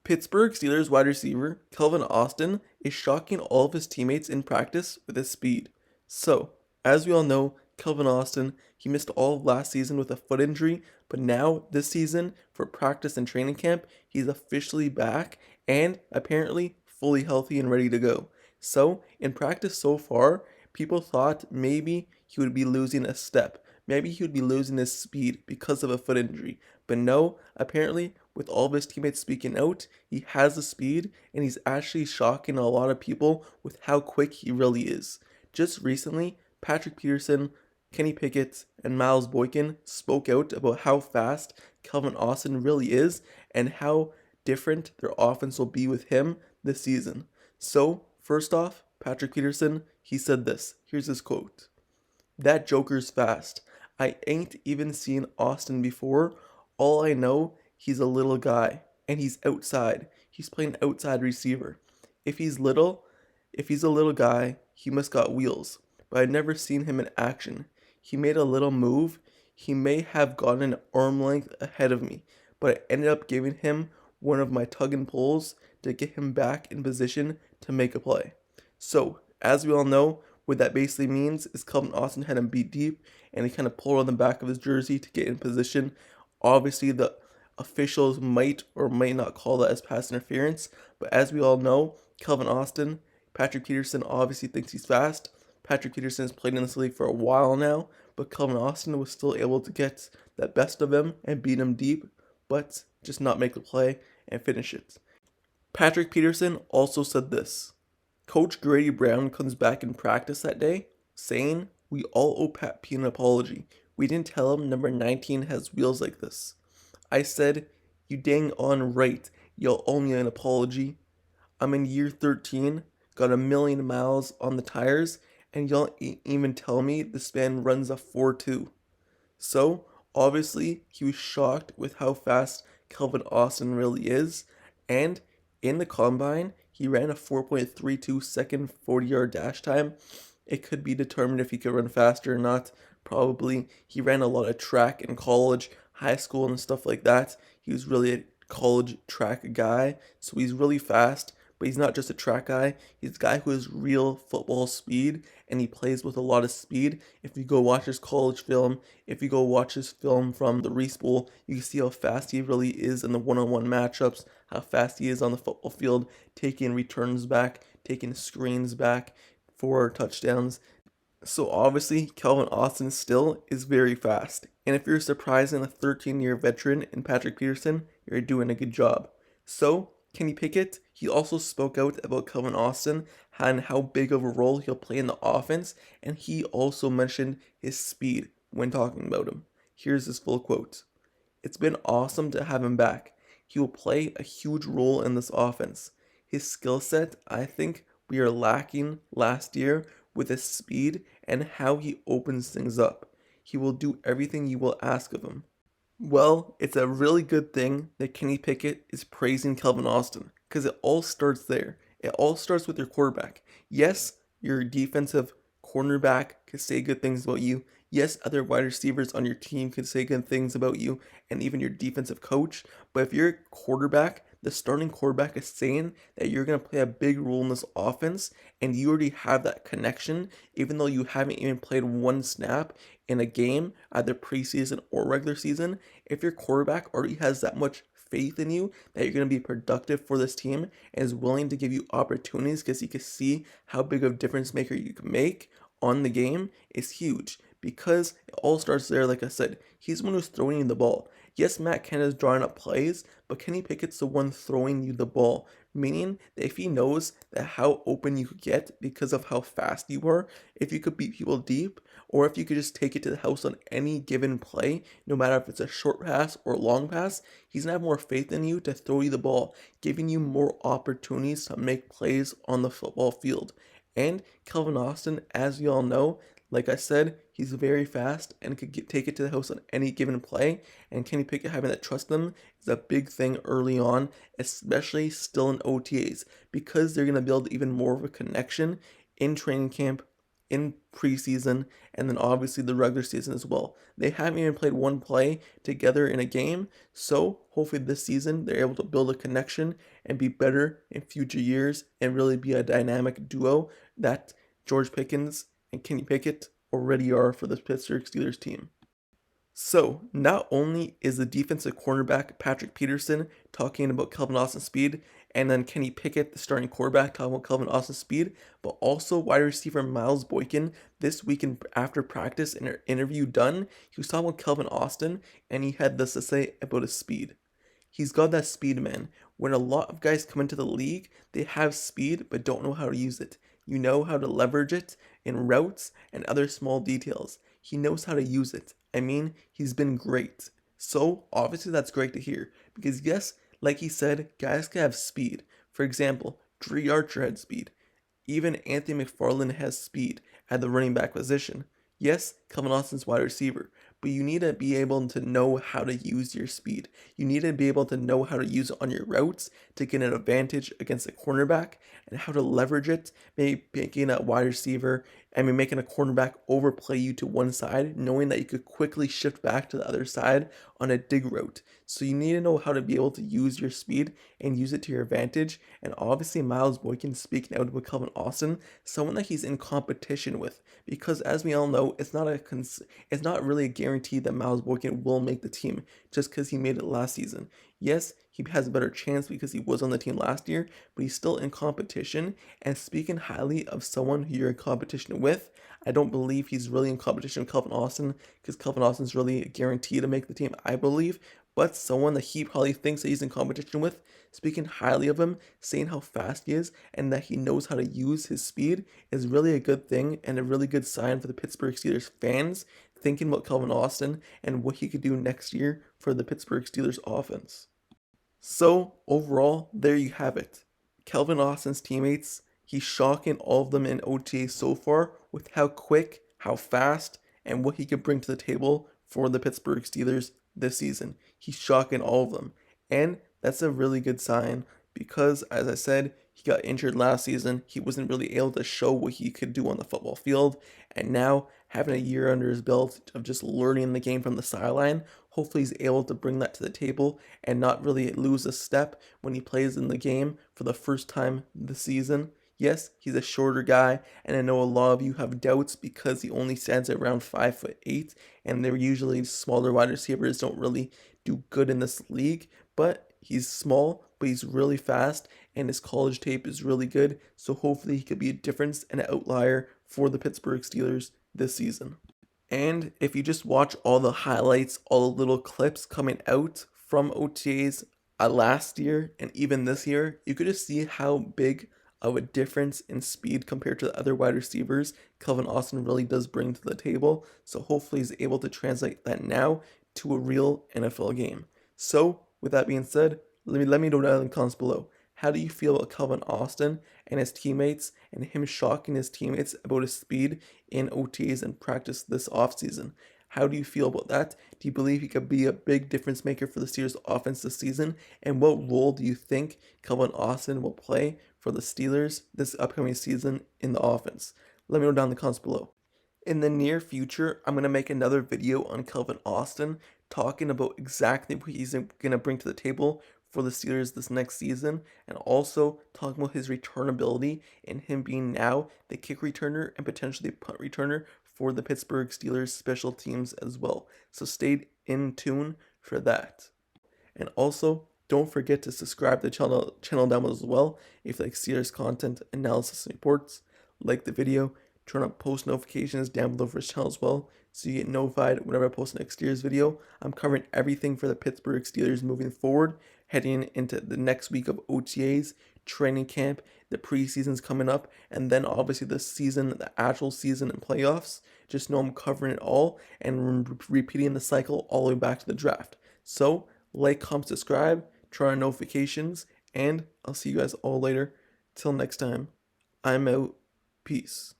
Pittsburgh Steelers wide receiver Calvin Austin is shocking all of his teammates in practice with his speed. So, as we all know, Calvin Austin, he missed all of last season with a foot injury, but now this season for practice and training camp, he's officially back and apparently fully healthy and ready to go. So, in practice so far, people thought maybe he would be losing a step. Maybe he would be losing his speed because of a foot injury. But no, apparently, with all of his teammates speaking out, he has the speed and he's actually shocking a lot of people with how quick he really is. Just recently, Patrick Peterson, Kenny Pickett, and Miles Boykin spoke out about how fast Calvin Austin really is and how different their offense will be with him this season. So, first off, Patrick Peterson, he said this. Here's his quote. That Joker's fast. I ain't even seen Austin before. All I know, he's a little guy, and he's outside. He's playing outside receiver. If he's little, if he's a little guy, he must got wheels. But I've never seen him in action. He made a little move. He may have gotten an arm length ahead of me, but I ended up giving him one of my tug and pulls to get him back in position to make a play. So, as we all know, what that basically means is Calvin Austin had him beat deep, and he kind of pulled on the back of his jersey to get in position. Obviously, the officials might or might not call that as pass interference, but as we all know, Calvin Austin, Patrick Peterson obviously thinks he's fast. Patrick Peterson has played in this league for a while now, but Calvin Austin was still able to get that best of him and beat him deep, but just not make the play and finish it. Patrick Peterson also said this. Coach Grady Brown comes back in practice that day, saying, we all owe Pat P an apology. We didn't tell him number 19 has wheels like this. I said, you dang on right, y'all owe me an apology. I'm in year 13, got 1,000,000 miles on the tires, and y'all ain't even tell me this man runs a 4.2. So, obviously, he was shocked with how fast Calvin Austin really is, and in the combine, he ran a 4.32 second 40-yard dash time. It could be determined if he could run faster or not. Probably. He ran a lot of track in college, high school, and stuff like that. He was really a college track guy, so he's really fast, but he's not just a track guy. He's a guy who has real football speed, and he plays with a lot of speed. If you go watch his college film, if you go watch his film from the Reese Bowl, you can see how fast he really is in the one-on-one matchups, how fast he is on the football field, taking returns back, taking screens back for touchdowns. So obviously, Calvin Austin still is very fast. And if you're surprising a 13-year veteran in Patrick Peterson, you're doing a good job. So, Kenny Pickett, he also spoke out about Calvin Austin and how big of a role he'll play in the offense, and he also mentioned his speed when talking about him. Here's his full quote. It's been awesome to have him back. He will play a huge role in this offense. His skill set, I think, we are lacking last year with his speed and how he opens things up. He will do everything you will ask of him. Well, it's a really good thing that Kenny Pickett is praising Calvin Austin because it all starts there. It all starts with your quarterback. Yes, your defensive cornerback could say good things about you. Yes, other wide receivers on your team could say good things about you and even your defensive coach. But if your quarterback, the starting quarterback is saying that you're going to play a big role in this offense and you already have that connection, even though you haven't even played one snap in a game, either preseason or regular season, if your quarterback already has that much faith in you that you're going to be productive for this team and is willing to give you opportunities because he can see how big of a difference maker you can make on the game, is huge. Because it all starts there, like I said, he's the one who's throwing you the ball. Yes, Matt Canada's drawing up plays, but Kenny Pickett's the one throwing you the ball. Meaning that if he knows that how open you could get because of how fast you are, if you could beat people deep, or if you could just take it to the house on any given play, no matter if it's a short pass or long pass, he's gonna have more faith in you to throw you the ball, giving you more opportunities to make plays on the football field. And Calvin Austin, as you all know, like I said, he's very fast and could take it to the house on any given play. And Kenny Pickett having that trust them is a big thing early on, especially still in OTAs, because they're going to build even more of a connection in training camp, in preseason and then obviously the regular season as well. They haven't even played one play together in a game, so hopefully this season they're able to build a connection and be better in future years and really be a dynamic duo that George Pickens and Kenny Pickett already are for the Pittsburgh Steelers team. So, not only is the defensive cornerback Patrick Peterson talking about Calvin Austin's speed, and then Kenny Pickett, the starting quarterback, talking about Calvin Austin's speed, but also wide receiver Miles Boykin this week after practice in an interview done, he was talking about Calvin Austin, and he had this to say about his speed. He's got that speed, man. When a lot of guys come into the league, they have speed but don't know how to use it. You know how to leverage it in routes and other small details. He knows how to use it. I mean, he's been great. So, obviously that's great to hear. Because yes, like he said, guys can have speed. For example, Dre Archer had speed. Even Anthony McFarland has speed at the running back position. Yes, Calvin Austin's wide receiver, but you need to be able to know how to use your speed. You need to be able to know how to use it on your routes to get an advantage against a cornerback and how to leverage it, maybe making a wide receiver, making a cornerback overplay you to one side, knowing that you could quickly shift back to the other side on a dig route. So you need to know how to be able to use your speed and use it to your advantage. And obviously Miles Boykin speaking out with Calvin Austin, someone that he's in competition with, because as we all know, it's not really a guarantee that Miles Boykin will make the team just because he made it last season. Yes, he has a better chance because he was on the team last year, but he's still in competition. And speaking highly of someone who you're in competition with, I don't believe he's really in competition with Calvin Austin because Calvin Austin's really a guarantee to make the team, I believe. But someone that he probably thinks that he's in competition with, speaking highly of him, saying how fast he is and that he knows how to use his speed is really a good thing and a really good sign for the Pittsburgh Steelers fans thinking about Calvin Austin and what he could do next year for the Pittsburgh Steelers offense. So, overall, there you have it. Calvin Austin's teammates, he's shocking all of them in OTA so far with how quick, how fast, and what he could bring to the table for the Pittsburgh Steelers this season. He's shocking all of them. And that's a really good sign because, as I said, he got injured last season. He wasn't really able to show what he could do on the football field. And now, having a year under his belt of just learning the game from the sideline, hopefully he's able to bring that to the table and not really lose a step when he plays in the game for the first time this season. Yes, he's a shorter guy, and I know a lot of you have doubts because he only stands at around 5'8", and they're usually smaller wide receivers don't really do good in this league, but he's small, but he's really fast, and his college tape is really good, so hopefully he could be a difference and an outlier for the Pittsburgh Steelers this season. And if you just watch all the highlights, all the little clips coming out from OTAs last year and even this year, you could just see how big of a difference in speed compared to the other wide receivers Calvin Austin really does bring to the table. So hopefully he's able to translate that now to a real NFL game. So with that being said, let me know down in the comments below. How do you feel about Calvin Austin and his teammates and him shocking his teammates about his speed in OTAs and practice this offseason? How do you feel about that? Do you believe he could be a big difference maker for the Steelers offense this season? And what role do you think Calvin Austin will play for the Steelers this upcoming season in the offense? Let me know down in the comments below. In the near future, I'm going to make another video on Calvin Austin talking about exactly what he's going to bring to the table for the Steelers this next season, and also talking about his return ability and him being now the kick returner and potentially punt returner for the Pittsburgh Steelers special teams as well. So stay in tune for that. And also, don't forget to subscribe to the channel down below as well if you like Steelers content, analysis, and reports. Like the video, turn on post notifications down below for his channel as well so you get notified whenever I post next Steelers video. I'm covering everything for the Pittsburgh Steelers moving forward, heading into the next week of OTAs, training camp, the preseason's coming up, and then obviously the season, the actual season and playoffs. Just know I'm covering it all and repeating the cycle all the way back to the draft. So, like, comment, subscribe, turn on notifications, and I'll see you guys all later. Till next time, I'm out. Peace.